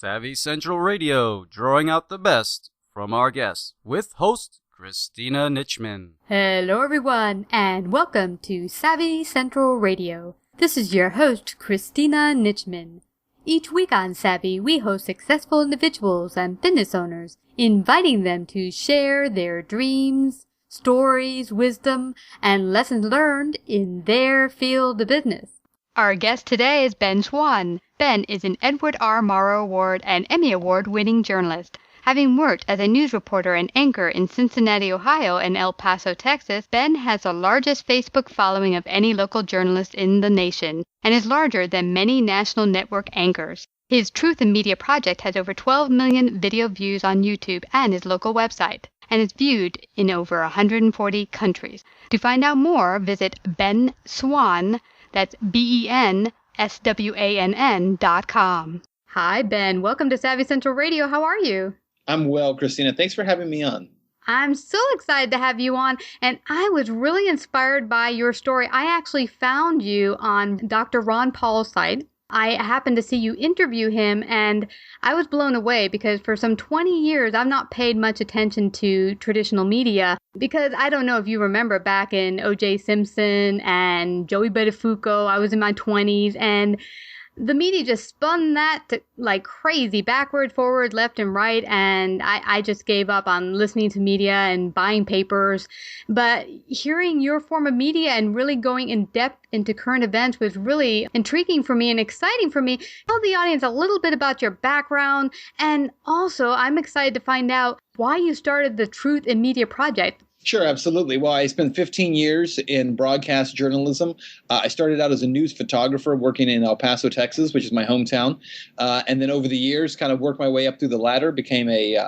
Savvy Central Radio, drawing out the best from our guests, with host Christina Nichman. Hello everyone, and welcome to Savvy Central Radio. This is your host, Christina Nichman. Each week on Savvy, we host successful individuals and business owners, inviting them to share their dreams, stories, wisdom, and lessons learned in their field of business. Our guest today is Ben Swann. Ben is an Edward R. Murrow Award and Emmy Award-winning journalist. Having worked as a news reporter and anchor in Cincinnati, Ohio, and El Paso, Texas, Ben has the largest Facebook following of any local journalist in the nation and is larger than many national network anchors. His Truth in Media project has over 12 million video views on YouTube and his local website, and is viewed in over 140 countries. To find out more, visit Ben Swann, that's BENSWANN.com. Hi, Ben. Welcome to Savvy Central Radio. How are you? I'm well, Christina. Thanks for having me on. I'm so excited to have you on, and I was really inspired by your story. I actually found you on Dr. Ron Paul's site. I happened to see you interview him, and I was blown away because for some 20 years, I've not paid much attention to traditional media because I don't know if you remember back in O.J. Simpson and Joey Buttafuoco, I was in my 20s, and the media just spun that to, like crazy, backward, forward, left, and right, and I just gave up on listening to media and buying papers. But hearing your form of media and really going in depth into current events was really intriguing for me and exciting for me. Tell the audience a little bit about your background, and also I'm excited to find out why you started the Truth in Media project. Sure, absolutely. Well, I spent 15 years in broadcast journalism. I started out as a news photographer working in El Paso, Texas, which is my hometown. And then over the years, kind of worked my way up through the ladder, became a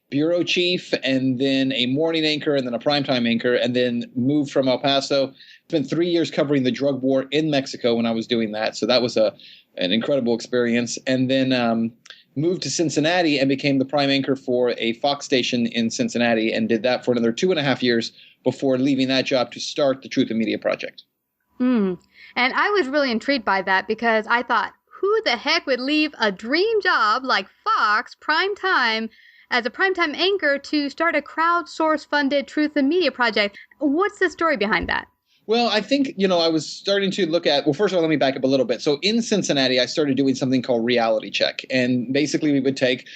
bureau chief, and then a morning anchor, and then a primetime anchor, and then moved from El Paso. Spent 3 years covering the drug war in Mexico when I was doing that. So that was an incredible experience. And then moved to Cincinnati and became the prime anchor for a Fox station in Cincinnati, and did that for another 2.5 years before leaving that job to start the Truth in Media project. And I was really intrigued by that because I thought, who the heck would leave a dream job like Fox prime time as a primetime anchor to start a crowdsource funded Truth in Media project? What's the story behind that? Well, I think, I was starting to look at, well, first of all, let me back up a little bit. So in Cincinnati, I started doing something called reality check. And basically we would take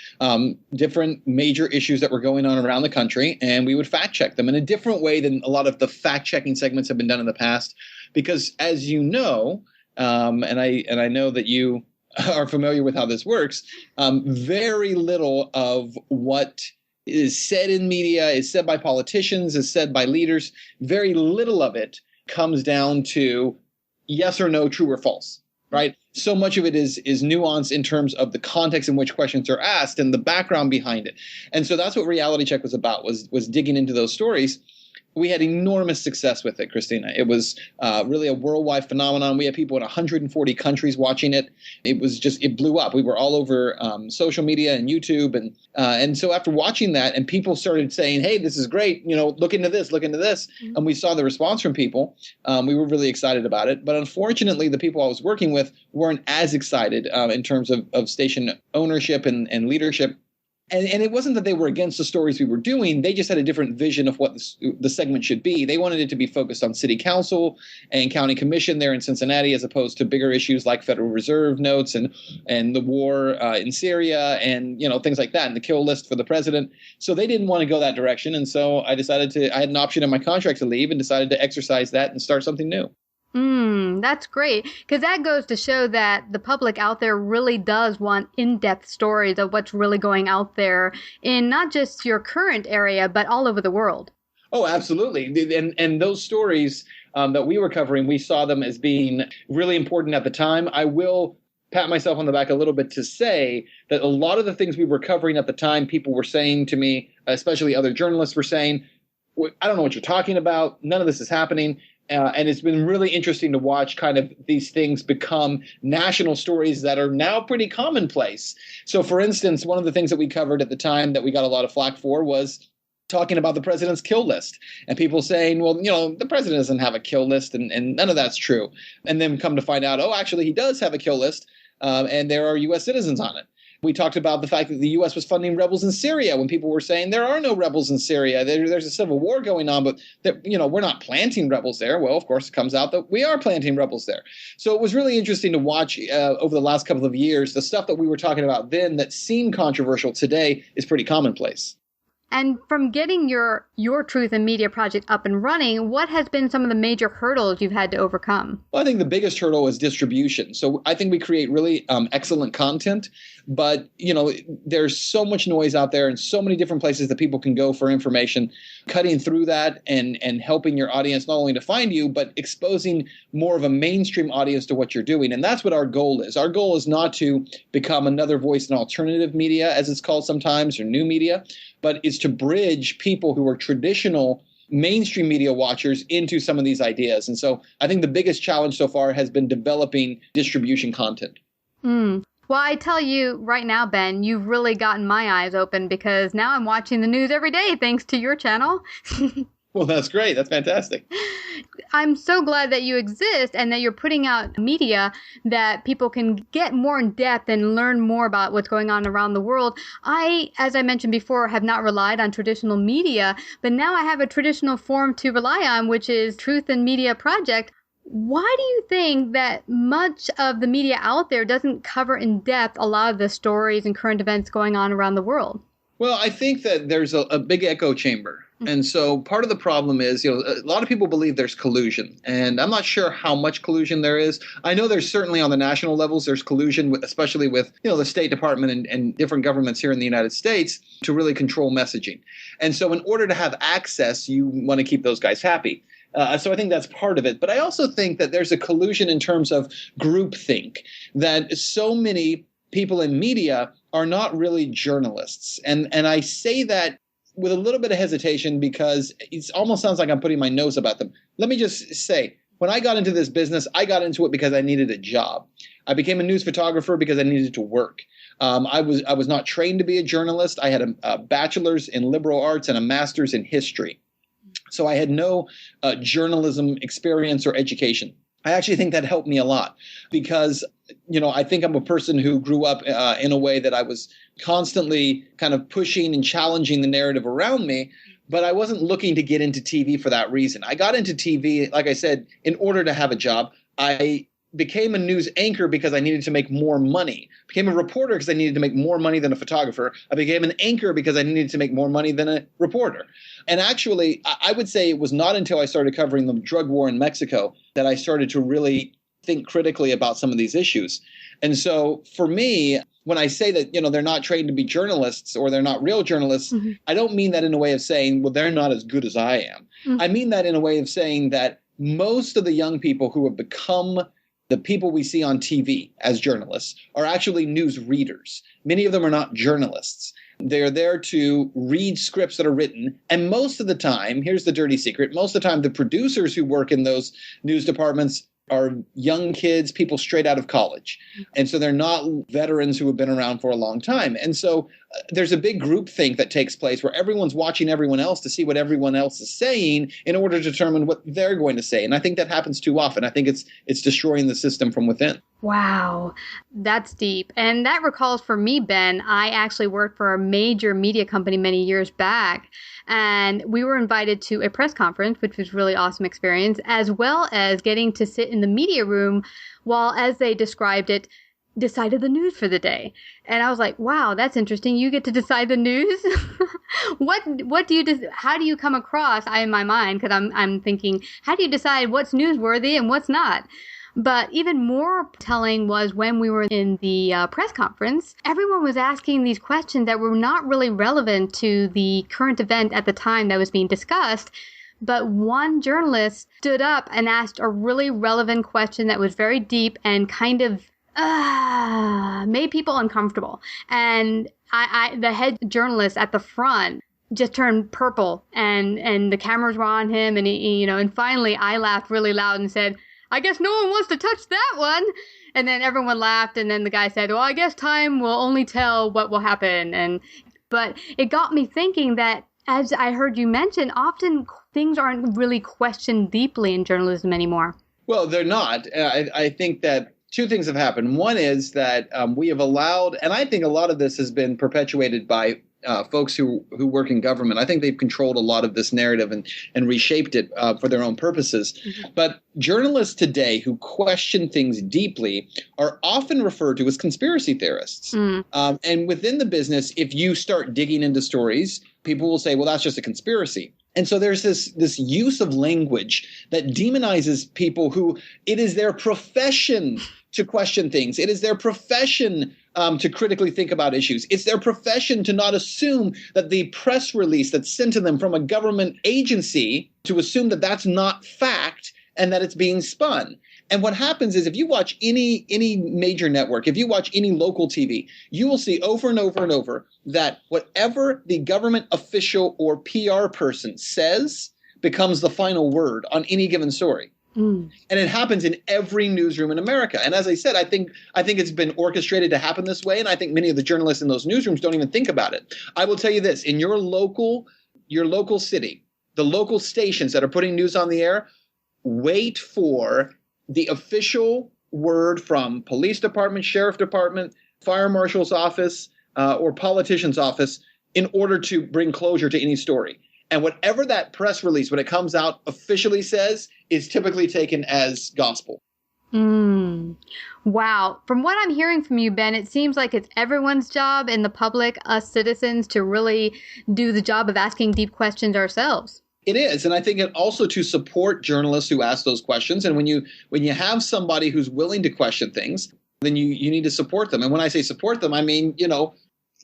different major issues that were going on around the country, and we would fact check them in a different way than a lot of the fact checking segments have been done in the past. Because as you know, and I know that you are familiar with how this works, very little of what is said in media, is said by politicians, is said by leaders, very little of it comes down to yes or no, true or false, right? So much of it is nuance in terms of the context in which questions are asked and the background behind it. And so that's what Reality Check was about, was digging into those stories. We had enormous success with it, Christina. It was really a worldwide phenomenon. We had people in 140 countries watching it. It blew up. We were all over social media and YouTube. And so after watching that, and people started saying, hey, this is great, look into this. Mm-hmm. And we saw the response from people. We were really excited about it. But unfortunately, the people I was working with weren't as excited in terms of station ownership and leadership. And it wasn't that they were against the stories we were doing. They just had a different vision of what the segment should be. They wanted it to be focused on city council and county commission there in Cincinnati, as opposed to bigger issues like Federal Reserve notes and the war in Syria and, things like that, and the kill list for the president. So they didn't want to go that direction. And so I had an option in my contract to leave and decided to exercise that and start something new. That's great, because that goes to show that the public out there really does want in-depth stories of what's really going out there in not just your current area, but all over the world. Oh, absolutely. And those stories that we were covering, we saw them as being really important at the time. I will pat myself on the back a little bit to say that a lot of the things we were covering at the time, people were saying to me, especially other journalists were saying, I don't know what you're talking about. None of this is happening. And it's been really interesting to watch kind of these things become national stories that are now pretty commonplace. So, for instance, one of the things that we covered at the time that we got a lot of flack for was talking about the president's kill list, and people saying, well, the president doesn't have a kill list, and none of that's true. And then come to find out, oh, actually, he does have a kill list, and there are U.S. citizens on it. We talked about the fact that the U.S. was funding rebels in Syria when people were saying there are no rebels in Syria. There's a civil war going on, but we're not planting rebels there. Well, of course, it comes out that we are planting rebels there. So it was really interesting to watch over the last couple of years. The stuff that we were talking about then that seemed controversial today is pretty commonplace. And from getting your Truth in Media project up and running, what has been some of the major hurdles you've had to overcome? Well, I think the biggest hurdle is distribution. So I think we create really excellent content, but there's so much noise out there and so many different places that people can go for information. Cutting through that and helping your audience not only to find you, but exposing more of a mainstream audience to what you're doing. And that's what our goal is. Our goal is not to become another voice in alternative media, as it's called sometimes, or new media, but is to bridge people who are traditional mainstream media watchers into some of these ideas. And so I think the biggest challenge so far has been developing distribution content. Well, I tell you right now, Ben, you've really gotten my eyes open because now I'm watching the news every day thanks to your channel. Well, that's great. That's fantastic. I'm so glad that you exist and that you're putting out media that people can get more in depth and learn more about what's going on around the world. I, as I mentioned before, have not relied on traditional media, but now I have a traditional form to rely on, which is Truth in Media Project. Why do you think that much of the media out there doesn't cover in depth a lot of the stories and current events going on around the world? Well, I think that there's a big echo chamber. And so part of the problem is, a lot of people believe there's collusion, and I'm not sure how much collusion there is. I know there's certainly on the national levels, there's collusion, especially with, the State Department and different governments here in the United States to really control messaging. And so in order to have access, you want to keep those guys happy. So I think that's part of it. But I also think that there's a collusion in terms of groupthink, that so many people in media are not really journalists. And I say that with a little bit of hesitation because it almost sounds like I'm putting my nose about them. Let me just say, when I got into this business, I got into it because I needed a job. I became a news photographer because I needed to work. I was not trained to be a journalist. I had a bachelor's in liberal arts and a master's in history. So I had no journalism experience or education. I actually think that helped me a lot because, I think I'm a person who grew up in a way that I was constantly kind of pushing and challenging the narrative around me, but I wasn't looking to get into TV for that reason. I got into TV, like I said, in order to have a job. I became a news anchor because I needed to make more money. Became a reporter because I needed to make more money than a photographer. I became an anchor because I needed to make more money than a reporter. And actually, I would say it was not until I started covering the drug war in Mexico that I started to really think critically about some of these issues. And so for me, when I say that, they're not trained to be journalists or they're not real journalists, I don't mean that in a way of saying, well, they're not as good as I am. I mean that in a way of saying that most of the young people who have become the people we see on TV as journalists are actually news readers. Many of them are not journalists. They're there to read scripts that are written. And most of the time, here's the dirty secret, most of the time the producers who work in those news departments are young kids, people straight out of college. And so they're not veterans who have been around for a long time. And so there's a big groupthink that takes place where everyone's watching everyone else to see what everyone else is saying in order to determine what they're going to say. And I think that happens too often. I think it's destroying the system from within. Wow, that's deep. And that recalls for me, Ben, I actually worked for a major media company many years back. And we were invited to a press conference, which was a really awesome experience, as well as getting to sit in the media room while, as they described it, decided the news for the day. And I was like, wow, that's interesting. You get to decide the news? What do you how do you come across, in my mind, because I'm thinking, how do you decide what's newsworthy and what's not? But even more telling was when we were in the press conference, everyone was asking these questions that were not really relevant to the current event at the time that was being discussed. But one journalist stood up and asked a really relevant question that was very deep and kind of made people uncomfortable. And the head journalist at the front just turned purple and the cameras were on him. And, and finally I laughed really loud and said, I guess no one wants to touch that one. And then everyone laughed. And then the guy said, well, I guess time will only tell what will happen. But it got me thinking that, as I heard you mention, often things aren't really questioned deeply in journalism anymore. Well, they're not. I think that Two things have happened. One is that we have allowed, and I think a lot of this has been perpetuated by folks who work in government. I think they've controlled a lot of this narrative and reshaped it for their own purposes. Mm-hmm. But journalists today who question things deeply are often referred to as conspiracy theorists. And within the business, if you start digging into stories, people will say, well, that's just a conspiracy. And so there's this use of language that demonizes people who it is their profession to question things. It is their profession to critically think about issues. It's their profession to not assume that the press release that's sent to them from a government agency, to assume that that's not fact and that it's being spun. And what happens is if you watch any major network, if you watch any local TV, you will see over and over and over that whatever the government official or PR person says becomes the final word on any given story. And it happens in every newsroom in America. And as I said, I think it's been orchestrated to happen this way. And I think many of the journalists in those newsrooms don't even think about it. I will tell you this, in your local city, the local stations that are putting news on the air, wait for the official word from police department, sheriff department, fire marshal's office, or politician's office in order to bring closure to any story. And whatever that press release, when it comes out, officially says is typically taken as gospel. Wow. From what I'm hearing from you, Ben, it seems like it's everyone's job in the public, us citizens, to really do the job of asking deep questions ourselves. It is. And I think it also to support journalists who ask those questions. And when you have somebody who's willing to question things, then you need to support them. And when I say support them, I mean,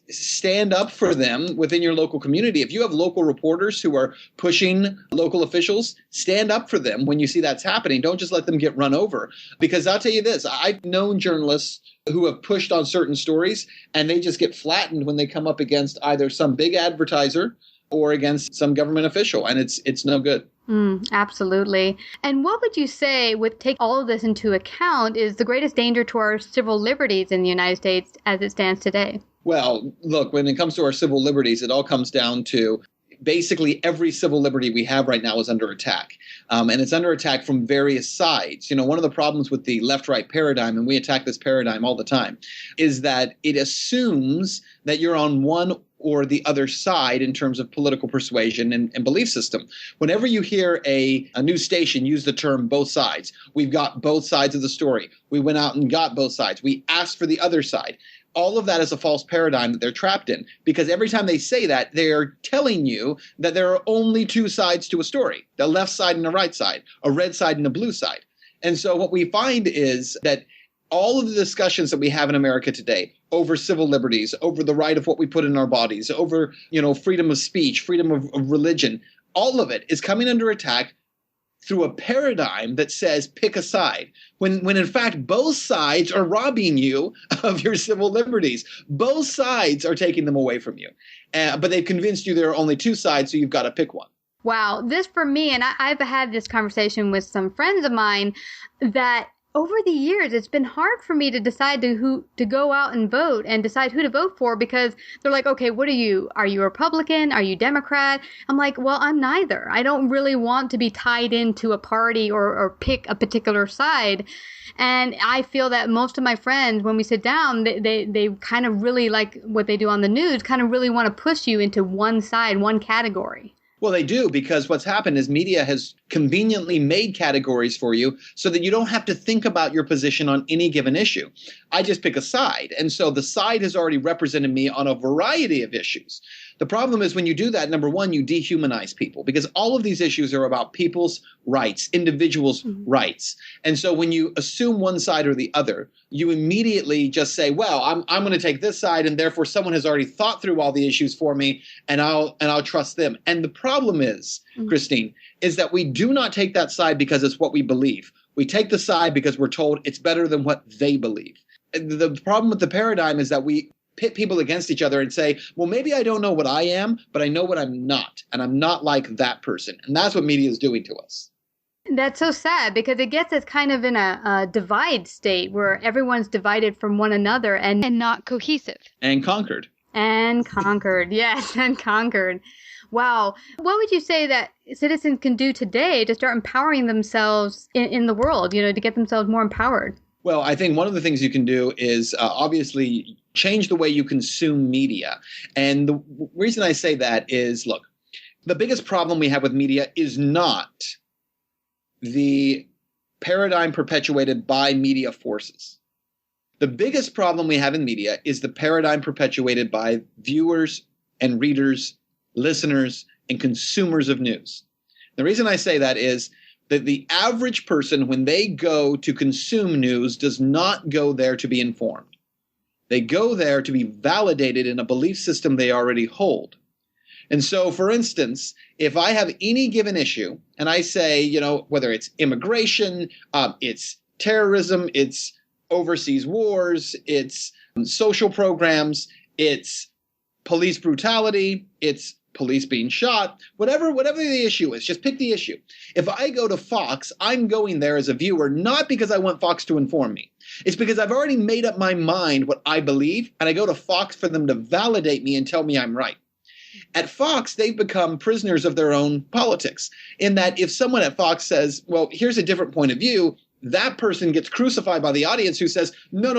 stand up for them within your local community. If you have local reporters who are pushing local officials, stand up for them when you see that's happening. Don't just let them get run over. Because I'll tell you this, I've known journalists who have pushed on certain stories and they just get flattened when they come up against either some big advertiser or against some government official. And it's no good. Absolutely. And what would you say, with take all of this into account, is the greatest danger to our civil liberties in the United States as it stands today? Well, look, when it comes to our civil liberties, it all comes down to basically every civil liberty we have right now is under attack. And it's under attack from various sides. One of the problems with the left-right paradigm, and we attack this paradigm all the time, is that it assumes that you're on one or the other side in terms of political persuasion and belief system. Whenever you hear a news station use the term both sides, we've got both sides of the story. We went out and got both sides. We asked for the other side. All of that is a false paradigm that they're trapped in, because every time they say that, they're telling you that there are only two sides to a story, the left side and the right side, a red side and a blue side. And so what we find is that all of the discussions that we have in America today over civil liberties, over the right of what we put in our bodies, over, freedom of speech, freedom of religion, all of it is coming under attack through a paradigm that says pick a side, when in fact both sides are robbing you of your civil liberties. Both sides are taking them away from you. But they've convinced you there are only two sides, so you've got to pick one. Wow. This for me, and I've had this conversation with some friends of mine, that over the years, it's been hard for me to decide who to go out and vote and decide who to vote for, because they're like, okay, what are you? Are you Republican? Are you Democrat? I'm like, well, I'm neither. I don't really want to be tied into a party or pick a particular side. And I feel that most of my friends, when we sit down, they kind of really, like what they do on the news, kind of really want to push you into one side, one category. Well, they do, because what's happened is media has conveniently made categories for you so that you don't have to think about your position on any given issue. I just pick a side. And so the side has already represented me on a variety of issues. The problem is when you do that, number one, you dehumanize people, because all of these issues are about people's rights, individuals' rights. And so when you assume one side or the other, you immediately just say, well, I'm going to take this side, and therefore someone has already thought through all the issues for me, and I'll trust them. And the problem is, Christine, is that we do not take that side because it's what we believe. We take the side because we're told it's better than what they believe. The problem with the paradigm is that we pit people against each other and say, well, maybe I don't know what I am, but I know what I'm not, and I'm not like that person. And that's what media is doing to us. That's so sad, because it gets us kind of in a divide state where everyone's divided from one another and not cohesive. And conquered. And conquered. Yes, and conquered. Wow. What would you say that citizens can do today to start empowering themselves in the world, to get themselves more empowered? Well, I think one of the things you can do is obviously change the way you consume media. And the reason I say that is, look, the biggest problem we have with media is not the paradigm perpetuated by media forces. The biggest problem we have in media is the paradigm perpetuated by viewers and readers, listeners, and consumers of news. The reason I say that is that the average person, when they go to consume news, does not go there to be informed. They go there to be validated in a belief system they already hold. And so, for instance, if I have any given issue and I say, whether it's immigration, it's terrorism, it's overseas wars, it's social programs, it's police brutality, it's police being shot, whatever the issue is, just pick the issue. If I go to Fox, I'm going there as a viewer, not because I want Fox to inform me. It's because I've already made up my mind what I believe, and I go to Fox for them to validate me and tell me I'm right. At Fox, they've become prisoners of their own politics, in that if someone at Fox says, well, here's a different point of view, that person gets crucified by the audience who says, no,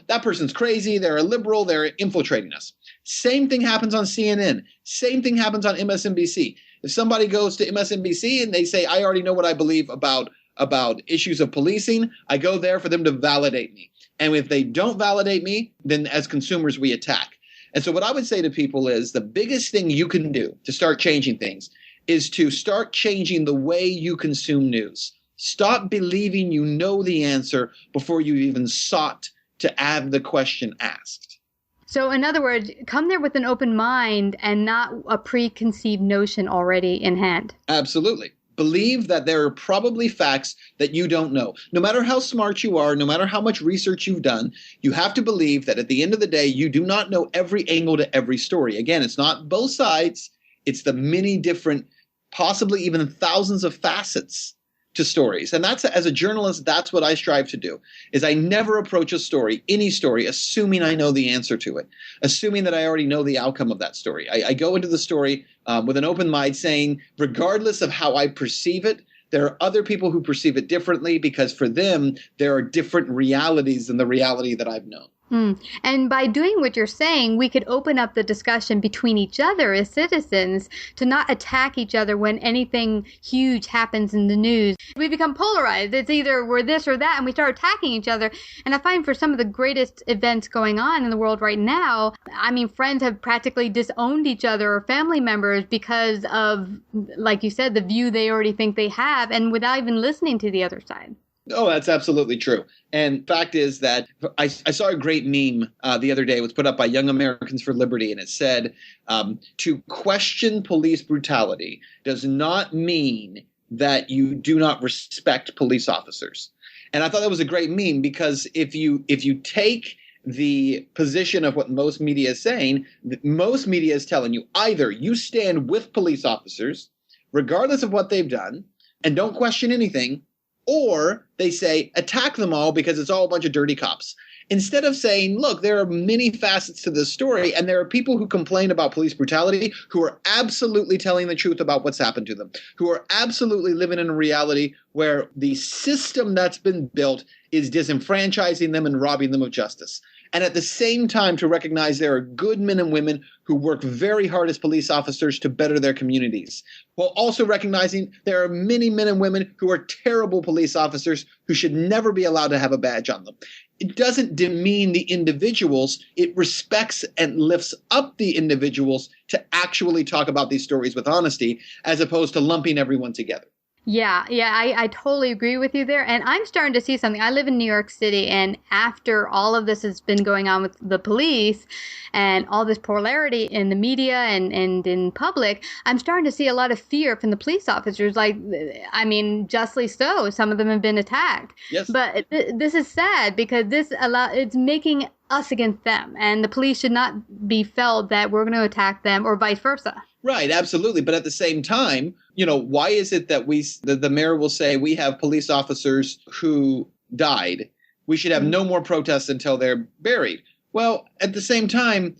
that person's crazy, they're a liberal, they're infiltrating us. Same thing happens on CNN. Same thing happens on MSNBC. If somebody goes to MSNBC and they say, I already know what I believe about issues of policing, I go there for them to validate me. And if they don't validate me, then as consumers, we attack. And so what I would say to people is the biggest thing you can do to start changing things is to start changing the way you consume news. Stop believing you know the answer before you even sought to have the question asked. So in other words, come there with an open mind and not a preconceived notion already in hand. Absolutely. Believe that there are probably facts that you don't know. No matter how smart you are, no matter how much research you've done, you have to believe that at the end of the day, you do not know every angle to every story. Again, it's not both sides. It's the many different, possibly even thousands of facets to stories. And that's, as a journalist, that's what I strive to do, is I never approach a story, any story, assuming I know the answer to it, assuming that I already know the outcome of that story. I go into the story with an open mind, saying, regardless of how I perceive it, there are other people who perceive it differently, because for them, there are different realities than the reality that I've known. And by doing what you're saying, we could open up the discussion between each other as citizens to not attack each other when anything huge happens in the news. We become polarized. It's either we're this or that, and we start attacking each other. And I find for some of the greatest events going on in the world right now, I mean, friends have practically disowned each other or family members because of, like you said, the view they already think they have, and without even listening to the other side. Oh, that's absolutely true. And fact is that I saw a great meme the other day. It was put up by Young Americans for Liberty, and it said, to question police brutality does not mean that you do not respect police officers. And I thought that was a great meme, because if you take the position of what most media is saying, most media is telling you either you stand with police officers, regardless of what they've done, and don't question anything, or they say, attack them all because it's all a bunch of dirty cops. Instead of saying, look, there are many facets to this story, and there are people who complain about police brutality who are absolutely telling the truth about what's happened to them, who are absolutely living in a reality where the system that's been built is disenfranchising them and robbing them of justice. And at the same time, to recognize there are good men and women who work very hard as police officers to better their communities, while also recognizing there are many men and women who are terrible police officers who should never be allowed to have a badge on them. It doesn't demean the individuals. It respects and lifts up the individuals to actually talk about these stories with honesty, as opposed to lumping everyone together. Yeah, I totally agree with you there. And I'm starting to see something. I live in New York City, and after all of this has been going on with the police and all this polarity in the media and in public, I'm starting to see a lot of fear from the police officers. Like, I mean, justly so. Some of them have been attacked. Yes. But this is sad, because it's making us against them, and the police should not be felt that we're going to attack them, or vice versa. Right, absolutely. But at the same time, why is it that the mayor will say we have police officers who died? We should have no more protests until they're buried. Well, at the same time,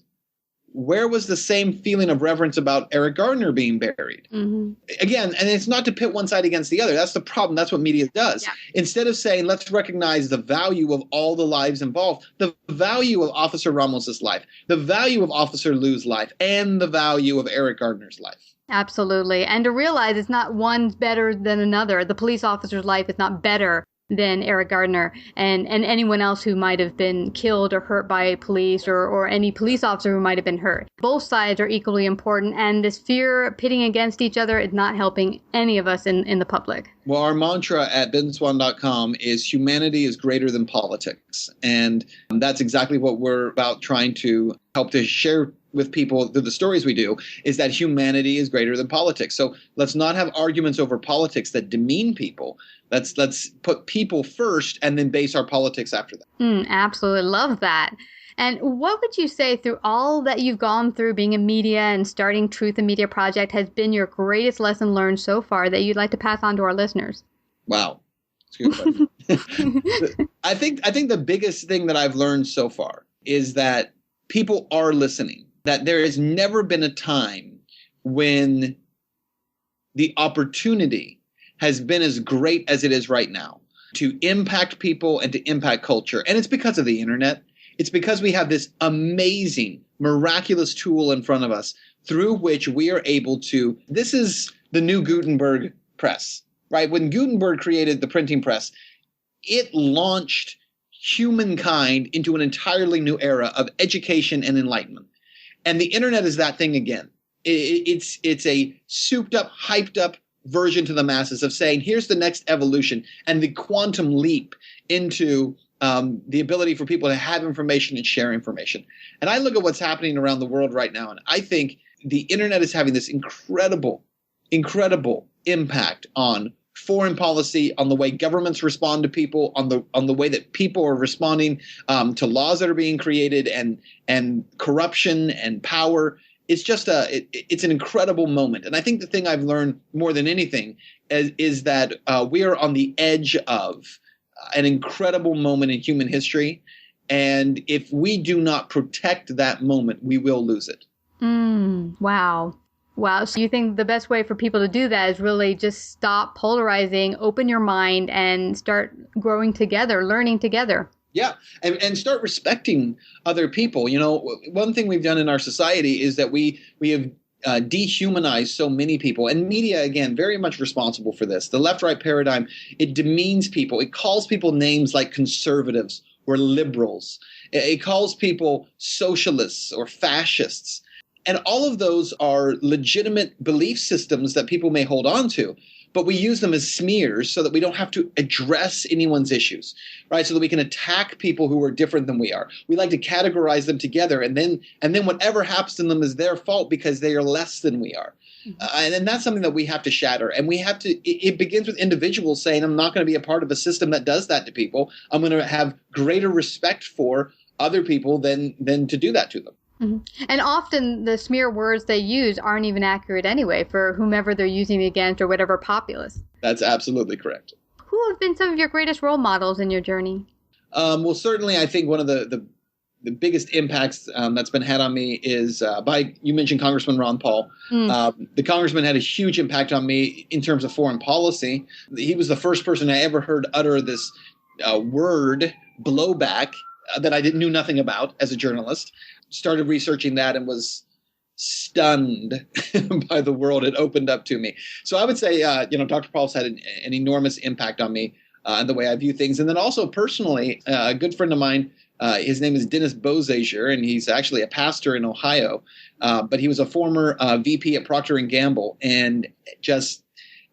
where was the same feeling of reverence about Eric Gardner being buried? Mm-hmm. Again, and it's not to pit one side against the other. That's the problem. That's what media does. Yeah. Instead of saying, let's recognize the value of all the lives involved, the value of Officer Ramos's life, the value of Officer Liu's life, and the value of Eric Gardner's life. Absolutely. And to realize it's not one's better than another. The police officer's life is not better than Eric Gardner and anyone else who might have been killed or hurt by police or any police officer who might have been hurt. Both sides are equally important, and this fear pitting against each other is not helping any of us in the public. Well, our mantra at benswan.com is humanity is greater than politics. And that's exactly what we're about trying to help to share with people through the stories we do, is that humanity is greater than politics. So let's not have arguments over politics that demean people. Let's put people first and then base our politics after that. Absolutely. Love that. And what would you say through all that you've gone through being in media and starting Truth in Media Project has been your greatest lesson learned so far that you'd like to pass on to our listeners? Wow. That's a good question. I think the biggest thing that I've learned so far is that people are listening, that there has never been a time when the opportunity has been as great as it is right now to impact people and to impact culture. And it's because of the internet. It's because we have this amazing, miraculous tool in front of us through which we are able to, this is the new Gutenberg press, right? When Gutenberg created the printing press, it launched humankind into an entirely new era of education and enlightenment. And the internet is that thing again. It's a souped up, hyped up version to the masses of saying, here's the next evolution and the quantum leap into the ability for people to have information and share information. And I look at what's happening around the world right now, and I think the internet is having this incredible impact on foreign policy, on the way governments respond to people, on the way that people are responding to laws that are being created and corruption and power. It's just it's an incredible moment. And I think the thing I've learned more than anything is that we are on the edge of an incredible moment in human history. And if we do not protect that moment, we will lose it. Wow. Wow. So you think the best way for people to do that is really just stop polarizing, open your mind, and start growing together, learning together. Yeah, and start respecting other people. You know, one thing we've done in our society is that we have dehumanized so many people. And media, again, very much responsible for this. The left-right paradigm, it demeans people. It calls people names like conservatives or liberals. It calls people socialists or fascists. And all of those are legitimate belief systems that people may hold on to. But we use them as smears so that we don't have to address anyone's issues, right? So that we can attack people who are different than we are. We like to categorize them together, and then whatever happens to them is their fault because they are less than we are. And then that's something that we have to shatter. And we have to, it begins with individuals saying, I'm not going to be a part of a system that does that to people. I'm going to have greater respect for other people than to do that to them. Mm-hmm. And often the smear words they use aren't even accurate anyway for whomever they're using it against or whatever populace. That's absolutely correct. Who have been some of your greatest role models in your journey? Well, certainly I think one of the biggest impacts that's been had on me is you mentioned Congressman Ron Paul. The congressman had a huge impact on me in terms of foreign policy. He was the first person I ever heard utter this word blowback that I knew nothing about as a journalist. Started researching that and was stunned by the world it opened up to me. So I would say, Dr. Paul's had an enormous impact on me and the way I view things. And then also personally, a good friend of mine, his name is Dennis Bozager, and he's actually a pastor in Ohio, but he was a former VP at Procter & Gamble. And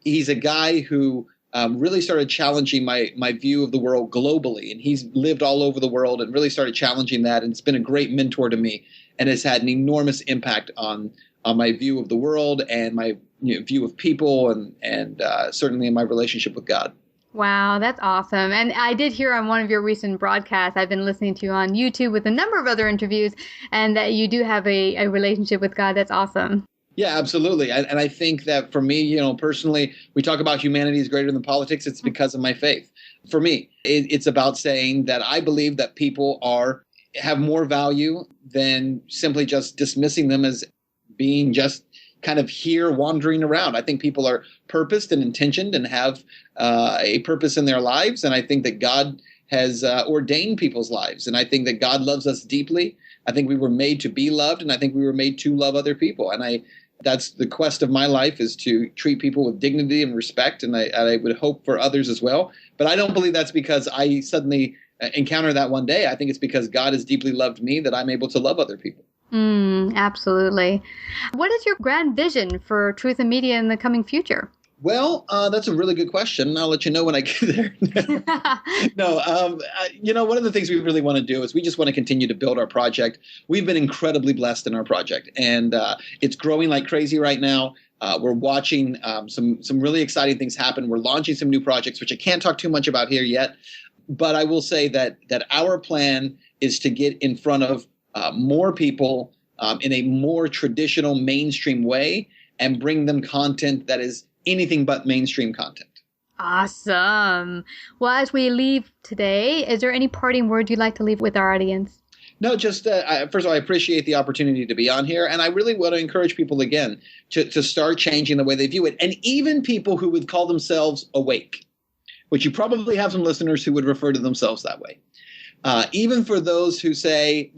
he's a guy who really started challenging my view of the world globally. And he's lived all over the world and really started challenging that. And it's been a great mentor to me and has had an enormous impact on my view of the world and my view of people and certainly in my relationship with God. Wow, that's awesome. And I did hear on one of your recent broadcasts, I've been listening to you on YouTube with a number of other interviews, and that you do have a relationship with God. That's awesome. Yeah, absolutely. And I think that for me, personally, we talk about humanity is greater than politics. It's because of my faith. For me, it's about saying that I believe that people are have more value than simply just dismissing them as being just kind of here wandering around. I think people are purposed and intentioned and have a purpose in their lives. And I think that God has ordained people's lives. And I think that God loves us deeply. I think we were made to be loved, and I think we were made to love other people. And that's the quest of my life, is to treat people with dignity and respect. And I would hope for others as well. But I don't believe that's because I suddenly encounter that one day. I think it's because God has deeply loved me that I'm able to love other people. Absolutely. What is your grand vision for truth and media in the coming future? Well, that's a really good question. I'll let you know when I get there. No, one of the things we really want to do is we just want to continue to build our project. We've been incredibly blessed in our project, and it's growing like crazy right now. We're watching some really exciting things happen. We're launching some new projects, which I can't talk too much about here yet. But I will say that our plan is to get in front of more people in a more traditional mainstream way and bring them content that is anything but mainstream content. Awesome. Well, as we leave today, is there any parting word you'd like to leave with our audience? No, just first of all, I appreciate the opportunity to be on here. And I really want to encourage people again to start changing the way they view it. And even people who would call themselves awake, which you probably have some listeners who would refer to themselves that way. Even for those who say,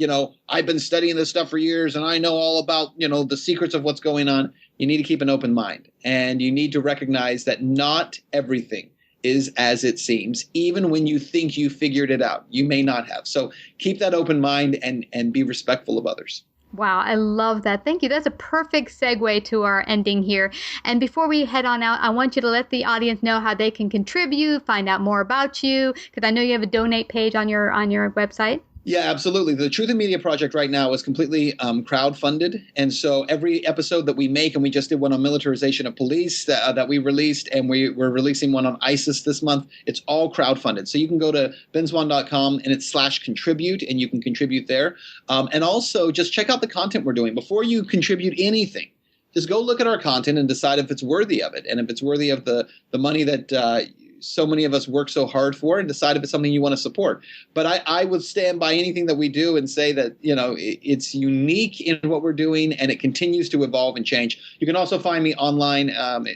I've been studying this stuff for years and I know all about, the secrets of what's going on, you need to keep an open mind. And you need to recognize that not everything is as it seems. Even when you think you figured it out, you may not have. So keep that open mind and be respectful of others. Wow, I love that. Thank you. That's a perfect segue to our ending here. And before we head on out, I want you to let the audience know how they can contribute, find out more about you, because I know you have a donate page on your website. Yeah, absolutely. The Truth in Media project right now is completely crowdfunded. And so every episode that we make, and we just did one on militarization of police that we released, and we're releasing one on ISIS this month, it's all crowdfunded. So you can go to benswann.com and it's /contribute, and you can contribute there. And also just check out the content we're doing. Before you contribute anything, just go look at our content and decide if it's worthy of it, and if it's worthy of the money that so many of us work so hard for, and decide if it's something you want to support. But I would stand by anything that we do and say that, it's unique in what we're doing, and it continues to evolve and change. You can also find me online,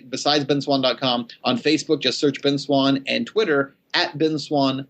besides benswann.com, on Facebook, just search Ben Swann, and Twitter @BenSwann_.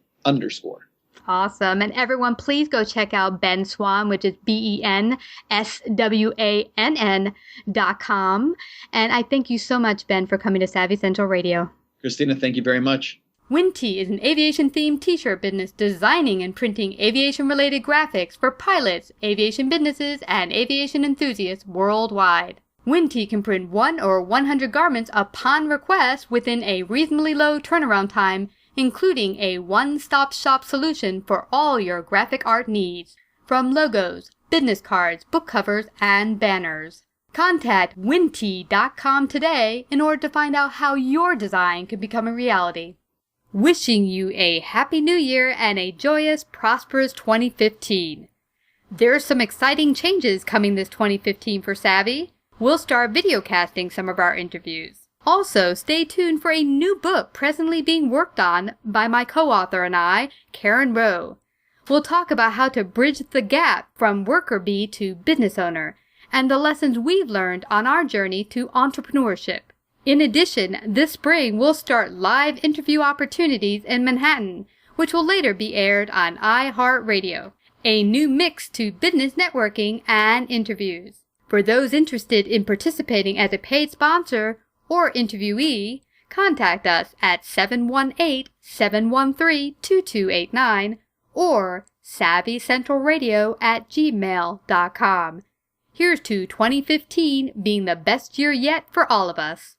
Awesome. And everyone, please go check out Ben Swann, which is BenSwann.com. And I thank you so much, Ben, for coming to Savvy Central Radio. Christina, thank you very much. Winty is an aviation-themed t-shirt business designing and printing aviation-related graphics for pilots, aviation businesses, and aviation enthusiasts worldwide. Winty can print 1 or 100 garments upon request within a reasonably low turnaround time, including a one-stop shop solution for all your graphic art needs, from logos, business cards, book covers, and banners. Contact winty.com today in order to find out how your design could become a reality. Wishing you a Happy New Year and a joyous, prosperous 2015. There's some exciting changes coming this 2015 for Savvy. We'll start videocasting some of our interviews. Also, stay tuned for a new book presently being worked on by my co-author and I, Karen Rowe. We'll talk about how to bridge the gap from worker bee to business owner, and the lessons we've learned on our journey to entrepreneurship. In addition, this spring we'll start live interview opportunities in Manhattan, which will later be aired on iHeartRadio, a new mix to business networking and interviews. For those interested in participating as a paid sponsor or interviewee, contact us at 718-713-2289 or savvycentralradio@gmail.com. Here's to 2015 being the best year yet for all of us.